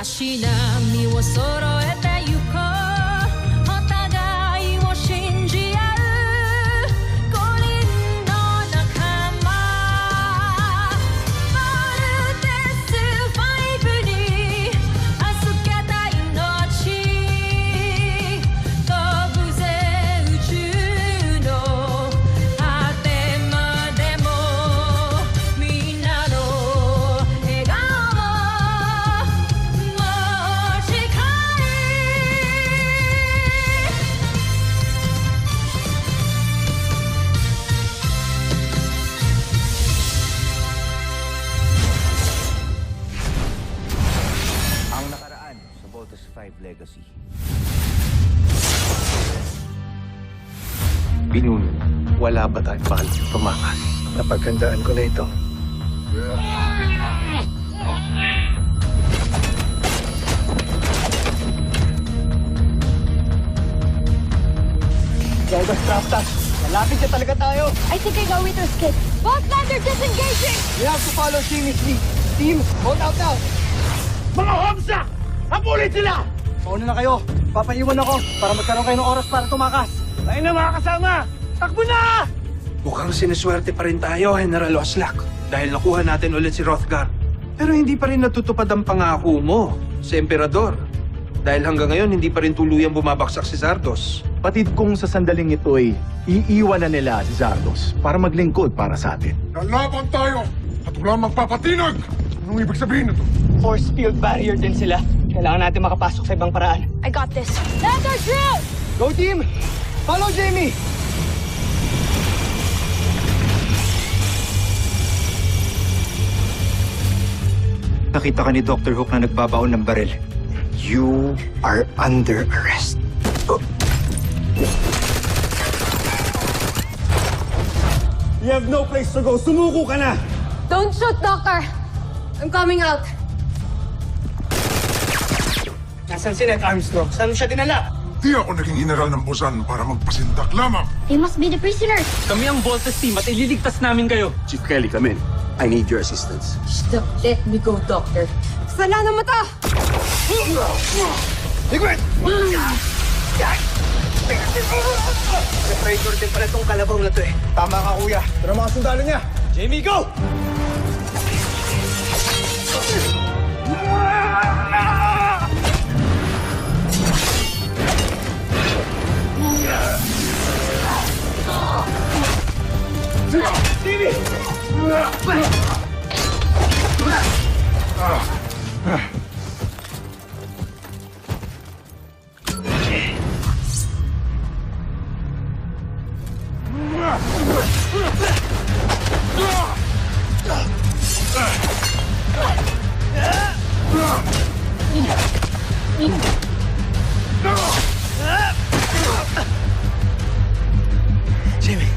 足並みを揃えてゆこうお互いを信じ合う五人の仲間まるでスファイブに預けた命飛ぶぜ宇宙の果てまでもみんなの笑顔Ang nakaraan sa Voltes 5 Legacy. Pinuno, wala ba tayong bakal tumakas? Napaghandaan ko na ito. Legas Craftas, malapit na talaga tayo. I think I got Wither's kit. Bossman, they're disengaging! We have to follow Jimmy's lead. Team, hold out now. Mga Homsa! Habulin sila! Mauna na kayo. Papaiwan ako para magkaroon kayo ng oras para tumakas. Tayo na mga kasama! Takbo na! Mukhang sinuswerte pa rin tayo, General Oslak. Dahil nakuha natin ulit si Hrothgar. Pero hindi pa rin natutupad ang pangako mo sa Emperador. Dahil hanggang ngayon, hindi pa rin tuluyang bumabaksak si Zardos. Patid kong sa sandaling ito'y iiwan na nila si Zardos para maglingkod para sa atin. Lalaban tayo at wala magpapatinag! Anong ibig sabihin nito? Force field barrier din sila. Kailangan natin makapasok sa ibang paraan. I got this. That's our drill! Go team! Follow Jamie! Nakita ka ni Dr. Hook na nagbabaon ng baril. You are under arrest. You have no place to go. Sumuko ka na! Don't shoot, Doctor! I'm coming out. Nasaan si Ned Armstrong? Saan mo siya dinala? Di ako naging general ng Busan para magpasindak lamang. They must be the prisoners. Kami ang Voltes team at ililigtas namin kayo. Chief Kelly, come in. I need your assistance. Stop. Let me go, Doctor. Kasalanan mo to! Ligwit! Separator din pala itong kalabaw na to eh. Tama ka, kuya. Pero mga sundalo niya. Jamie, go! Jamie.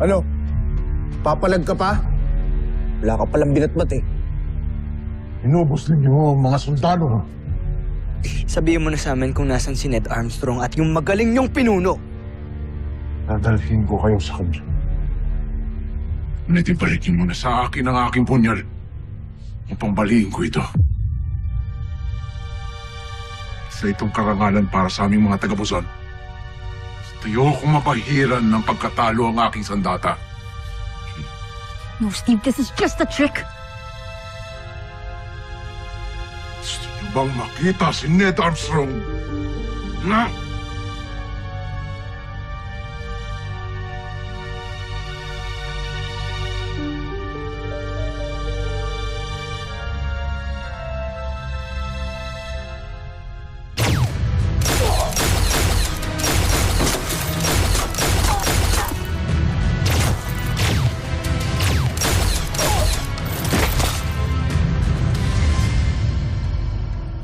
Ano? Papalag ka pa? Wala ka palang binatbat eh. Inubos ninyo ang mga sundalo. Sabihin mo na sa amin kung nasan si Ned Armstrong at yung magaling niyong pinuno. Dadalhin ko kayo sa kanya. Ngunit ibalikin mo na sa akin ang aking punyal upang baliin ko ito. Sa itong karangalan para sa aming mga taga-Busan. Tayo kong mapahiran ng pagkatalo ang aking sandata. No, Steve, this is just a trick. Gusto niyo bang makita si Ned Armstrong? Na?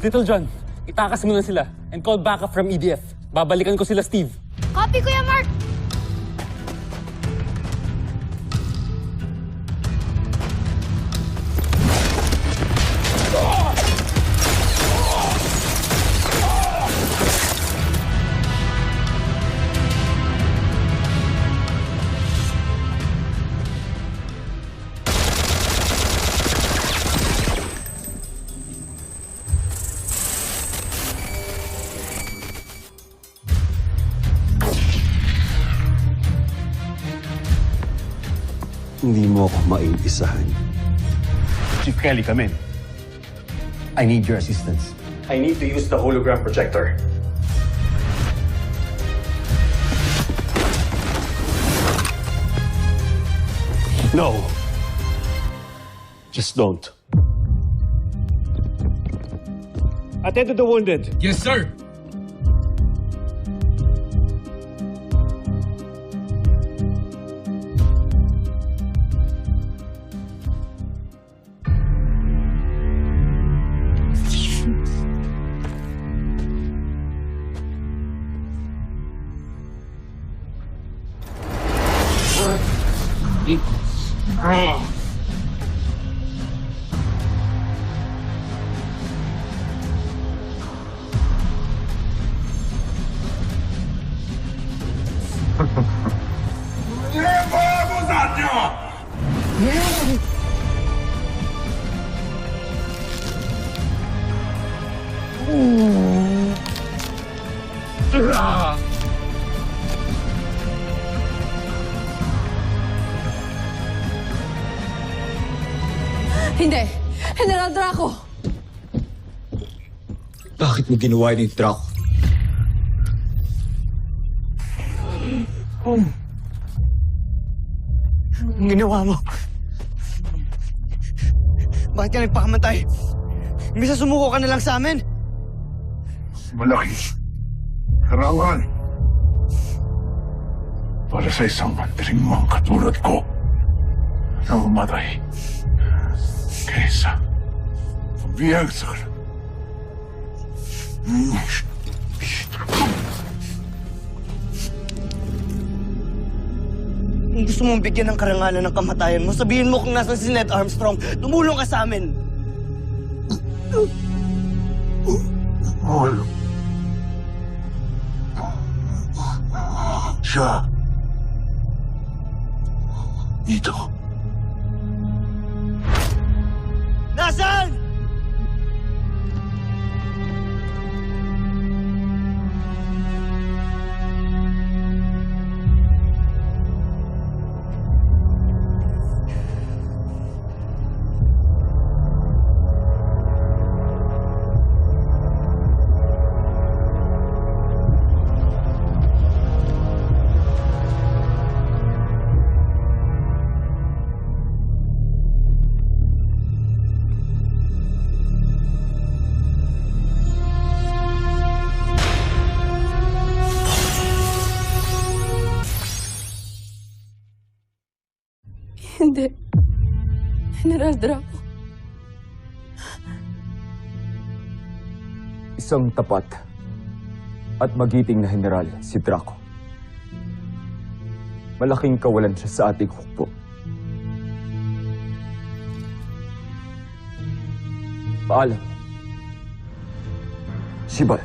Little John, itakas mo na sila and call backup from EDF. Babalikan ko sila, Steve. Copy, Kuya Mark! mo ako maiisahan. Chief Kelly, come in. I need your assistance. I need to use the hologram projector. No. Just don't. Attend to the wounded. Yes, sir! Hindi! General Draco! Bakit mo ginawa ni Draco? Ang ginawa mo? Bakit ka nagpakamatay? Imbis na sumuko ka na lang sa amin? Malaki. Karangal. Para sa isang mantiring mong katulad ko na mamatay kaysa pabiyag sa Kung gusto mong bigyan ng karangalan ng kamatayan mo, sabihin mo kung nasan si Ned Armstrong. Tumulong ka sa amin. Mahal. Siya. Dito. Nasaan? Hindi. General Draco. Isang tapat at magiting na general si Draco. Malaking kawalan siya sa ating hukbo. Paalam. Sibal.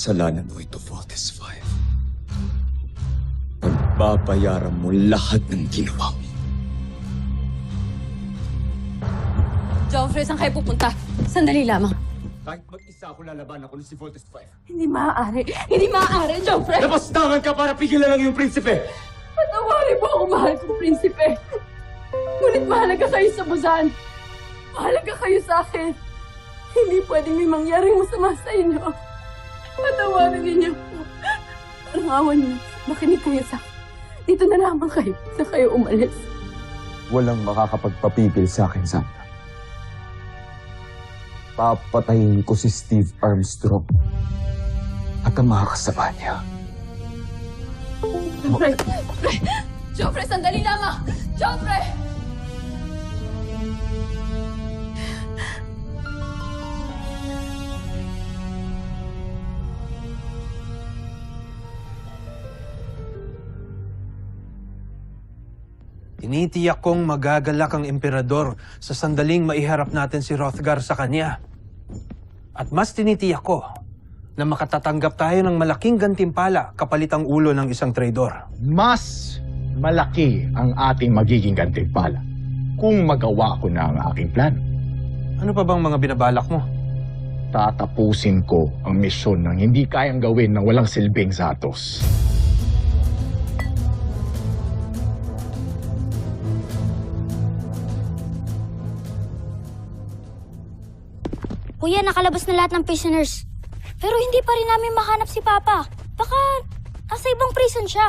Kasalanan mo ito, Voltes 5. Pagbabayaran mo lahat ng ginawa mo. Joffrey, saan kayo pupunta? Sandali lamang. Kahit mag-isa ako lalaban ako si Voltes 5. Hindi maaari. Hindi maaari, Joffrey! Lapastangan ka para pigilan lang yung prinsipe! Patawarin mo ako, mahal kong prinsipe. Ngunit mahalaga kayo sa Busan. Mahalaga kayo sa akin. Hindi pwedeng may mangyaring masama sa inyo. Patawarin ninyo po. Parang awan niyo. Makinig kayo sa akin. Dito na lamang kayo. Sa kayo umalis. Walang makakapagpapigil sa akin, Sandra. Papatayin ko si Steve Armstrong at ang mga kasama niya. Joffrey! Joffrey, sandali lamang! Joffrey! Tinitiyak kong magagalak ang emperador sa sandaling maiharap natin si Hrothgar sa kanya. At mas tinitiyak ko na makatatanggap tayo ng malaking gantimpala kapalit ang ulo ng isang traidor. Mas malaki ang ating magiging gantimpala kung magawa ko na ang aking plano. Ano pa bang mga binabalak mo? Tatapusin ko ang misyon ng hindi kayang gawin ng walang silbing Zatos. Kuya, nakalabas na lahat ng prisoners. Pero hindi pa rin namin mahanap si Papa. Baka nasa ibang prison siya.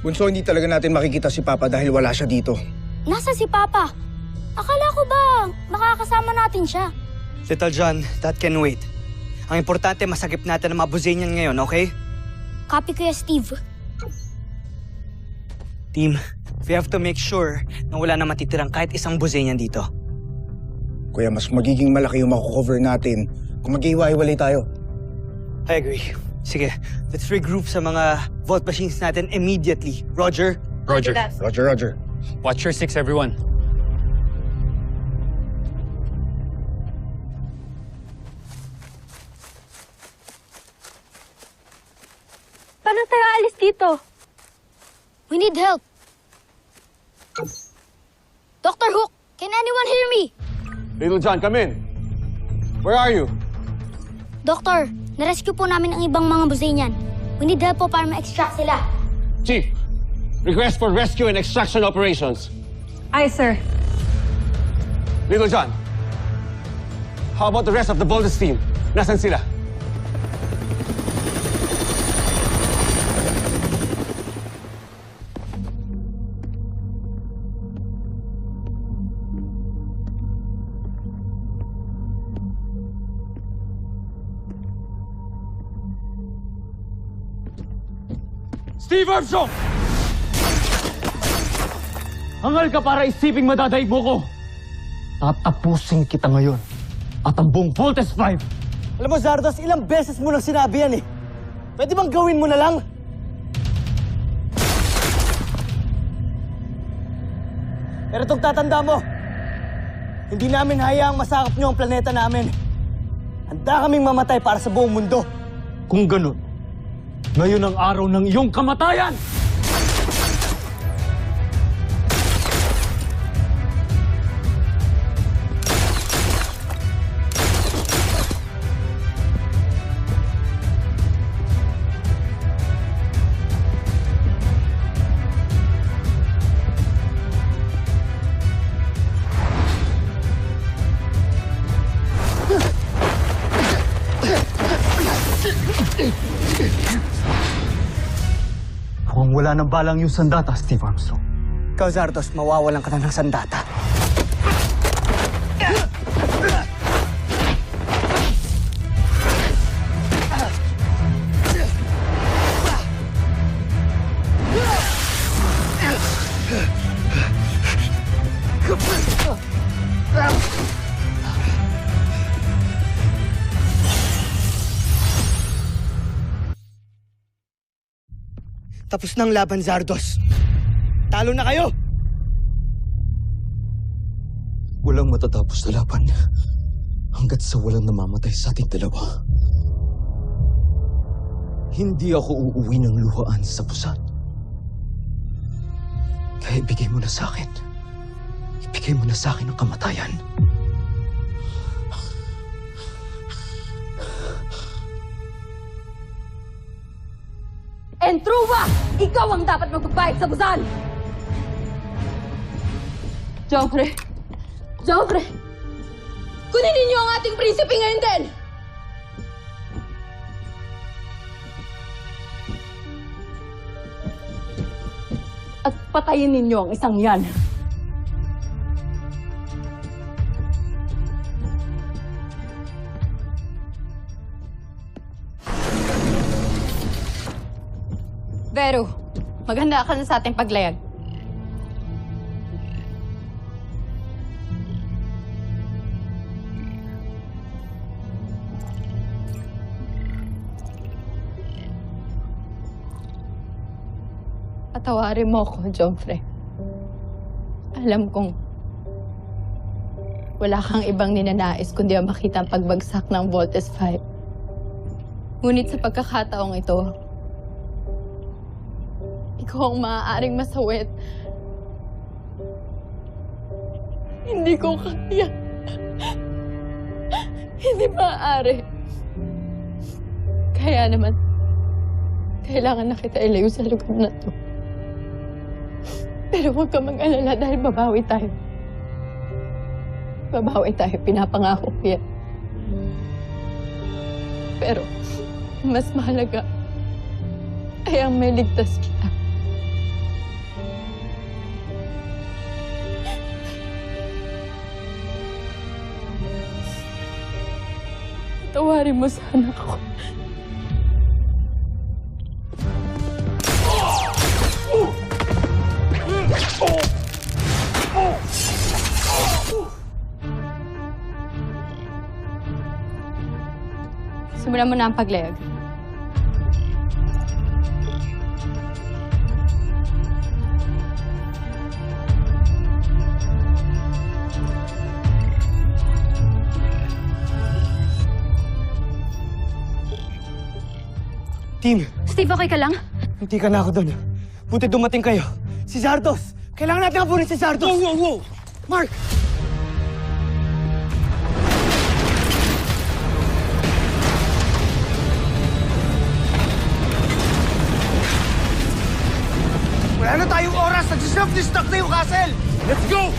Bunso, hindi talaga natin makikita si Papa dahil wala siya dito. Nasa si Papa? Akala ko ba makakasama natin siya? Little John, that can wait. Ang importante, masagip natin ang mga Buzanian ngayon, okay? Copy, Kuya Steve. Team, we have to make sure na wala na matitirang kahit isang Buzanian dito. Kuya, mas magiging malaki yung makukover natin kung mag-iwa-iwalay tayo. I agree. Sige, let's regroup sa mga vault machines natin immediately. Roger? Roger. Roger. Watch your six, everyone. Paano tayo alis dito? We need help. Dr. Hook, can anyone hear me? Little John, come in. Where are you? Doctor, narescue po namin ang ibang mga Buzanian. We need help po para ma-extract sila. Chief, request for rescue and extraction operations. Aye, sir. Little John, how about the rest of the Voltes team? Nasaan sila? Steve Armstrong! Hangal ka para isiping madadaig mo ko. Tatapusin kita ngayon. At ang buong Voltes 5. Alam mo, Zardos, ilang beses mo nang sinabi yan eh. Pwede bang gawin mo na lang? Pero itong tatanda mo, hindi namin hayaang masakop niyo ang planeta namin. Handa kaming mamatay para sa buong mundo. Kung ganun, ngayon ang araw ng iyong kamatayan! Mukhang wala nang balang yung sandata, Steve Armstrong. Ikaw, Zardos, mawawalan ka na ng sandata. Tapos na ang laban, Zardos. Talo na kayo! Walang matatapos na laban hanggat sa walang namamatay sa ating dalawa. Hindi ako uuwi ng luhaan sa Busan. Kaya ibigay mo na sa akin. Ibigay mo na sa akin ang kamatayan. Entruwa! Ikaw ang dapat magpapayag sa Busan! Joffrey! Joffrey! Kunin ninyo ang ating prinsipe ngayon din! At patayin ninyo ang isang yan. Vero, maganda ka na sa ating paglayag. Patawarin mo ako, Joffrey. Alam kong wala kang ibang ninanais kundi ang makita ang pagbagsak ng Voltes 5. Ngunit sa pagkakataong ito, ikaw ang maaaring masawit Hindi ko kaya. Hindi maaari. Kaya naman, kailangan na kita ilayo sa lugar na to. Pero huwag ka mag-alala dahil babawi tayo. Babawi tayo, pinapangako ko yan. Pero, mas mahalaga ay ang may ligtas kita. Tawarin mo sana ako. Simulan mo na ang paglayag. Team, Steve, okay ka lang? hindi ka na ako doon. Buti dumating kayo. Si Zardos! Kailangan natin hapunin si Zardos! Whoa! Mark! Wala na tayong oras! Nag-self-destruct na yung castle! Let's go!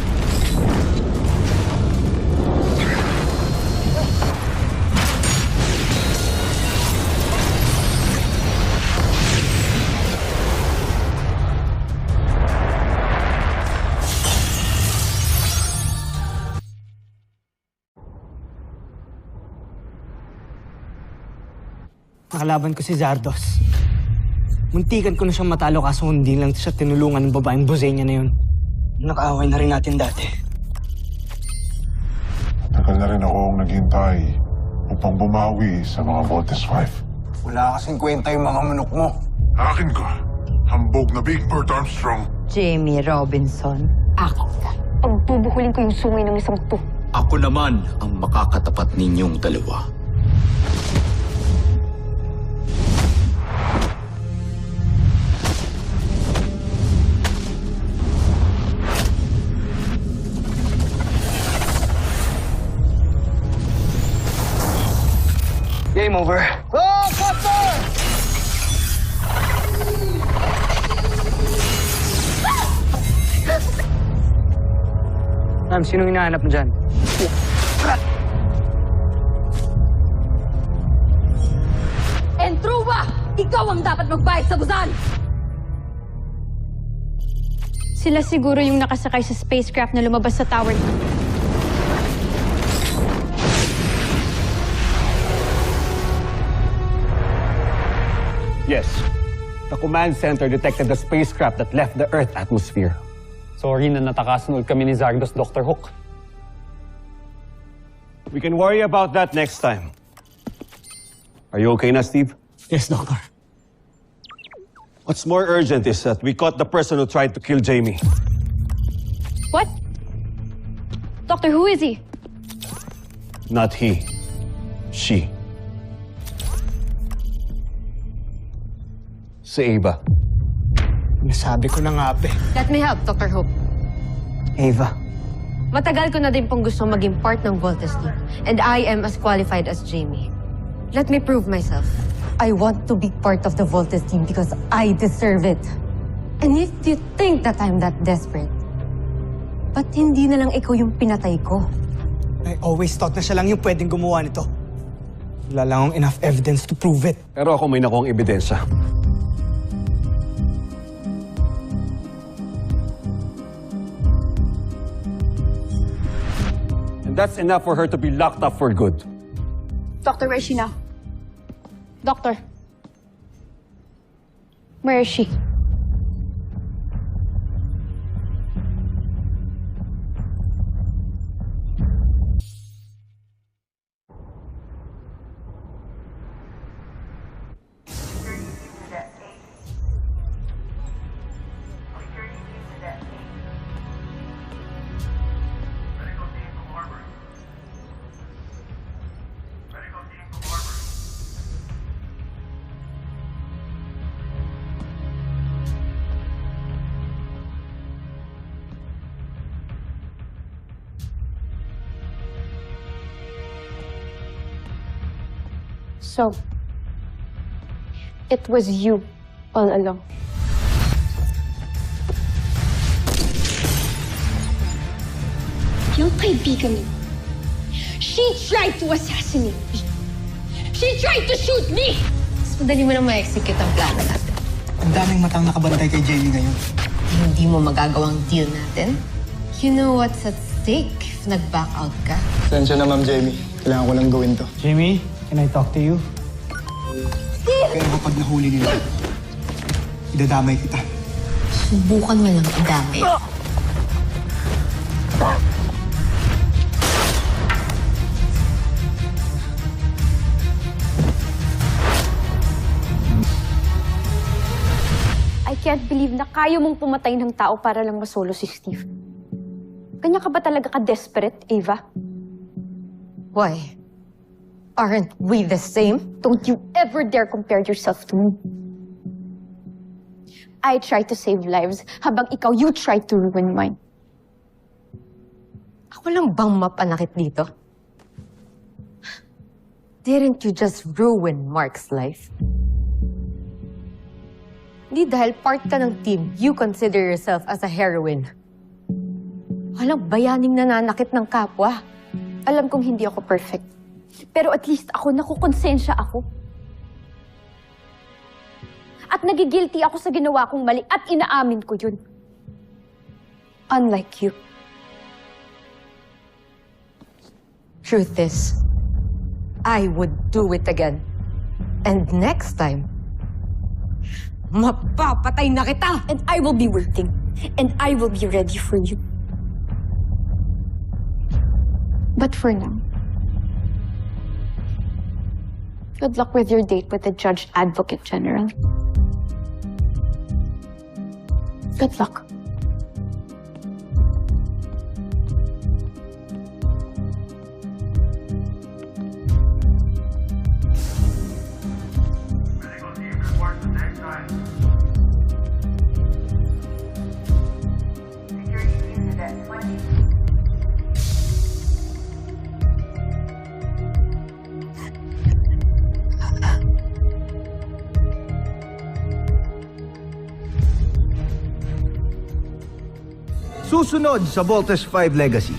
Nakalaban ko si Zardos. Muntikan ko na siyang matalo kaso hindi lang siya tinulungan ng babaeng Bosenia na yun. Nakaaway na rin natin dati. Matagal na rin akong naghintay upang bumawi sa mga Voltes 5. Wala kasing kwenta yung mga manok mo. Akin ka, hambog na Big Bird Armstrong. Jamie Robinson. Ako ka. Pagbubuhulin ko yung sungay ng isang to. Ako naman ang makakatapat ninyong dalawa. Game over. Oh, Foster! Ma'am, sinong hinahanap mo dyan? Entruba! Ikaw ang dapat magbayad sa busan! Sila siguro yung nakasakay sa spacecraft na lumabas sa tower na. Yes. The command center detected the spacecraft that left the Earth atmosphere. Sorry na natakasan ulit kami ni Zardos, Dr. Hook. We can worry about that next time. Are you okay na, Steve? Yes, Doctor. What's more urgent is that we caught the person who tried to kill Jamie. What? Doctor, who is he? Not he. She. Si Ava. Nasabi ko na nga, be. Let me help, Dr. Hope. Ava. Matagal ko na din pong gusto maging part ng Voltes team. And I am as qualified as Jamie. Let me prove myself. I want to be part of the Voltes team because I deserve it. And if you think that I'm that desperate, ba't hindi na lang ikaw yung pinatay ko? I always thought na siya lang yung pwedeng gumawa nito. Wala lang akong enough evidence to prove it. Pero ako may nakuhang ebidensya. And that's enough for her to be locked up for good. Doctor, where is she now? Doctor. Where is she? So, it was you all along. Yung kaibigan mo, she tried to assassinate me. She tried to shoot me! Mas madali mo na ma-execute ang plano natin. Ang daming matang nakabantay kay Jamie ngayon. Hindi mo magagawang deal natin. You know what's at stake if nag-back out ka? Sensya na, Ma'am Jamie. Kailangan ko lang gawin to. Jamie, can I talk to you? Pero kapag nahuli nila, idadamay kita. Subukan mo lang idamay. I can't believe na kaya mong pumatay ng tao para lang masolo si Steve. Kanya ka ba talaga ka-desperate, Ava? Why? Aren't we the same? Don't you ever dare compare yourself to me. I tried to save lives habang ikaw, you tried to ruin mine. Ako lang bang mapanakit dito? Didn't you just ruin Mark's life? Hindi dahil part ka ng team, you consider yourself as a heroine. Walang bayaning nananakit ng kapwa. Alam kong hindi ako perfect. Pero at least ako, nakukonsensya ako. At nagigilty ako sa ginawa kong mali at inaamin ko yun. Unlike you. Truth is, I would do it again. And next time, mapapatay na kita! And I will be waiting. And I will be ready for you. But for now, good luck with your date with the Judge Advocate General. Good luck. Susunod sa Voltes 5 Legacy.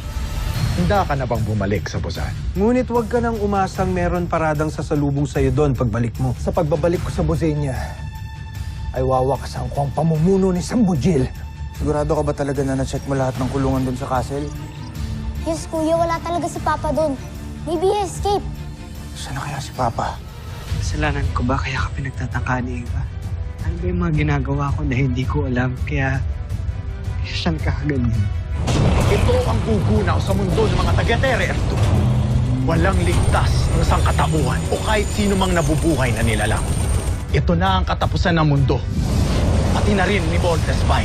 Handa ka na bang bumalik sa Busan? Ngunit huwag ka nang umasang meron paradang sasalubong sa'yo doon pagbalik mo. Sa pagbabalik ko sa Bosenia, ay wawakasan ko ang pamumuno ni Sambujil. Sigurado ka ba talaga na na-check mo lahat ng kulungan doon sa castle? Yes, kuya, wala talaga si Papa doon. Maybe he escaped. Saan na kaya si Papa? Kasalanan ko ba kaya ka pinagtatangka ni Eva? Ano ba yung mga ginagawa ko na hindi ko alam? Kaya saan ka ganyan? Ito ang gugunaw sa mundo ng mga taga-Tererto. Walang ligtas ng sangkatauhan o kahit sino mang nabubuhay na nilalang. Ito na ang katapusan ng mundo. Pati na rin ni Voltes 5.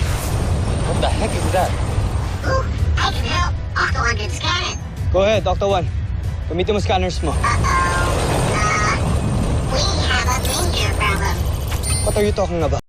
What the heck is that? Ooh, I can help. Octo 1 can scan it. Go ahead, Dr. 1. Gamitin mo scanners mo. We have a danger problem. What are you talking about?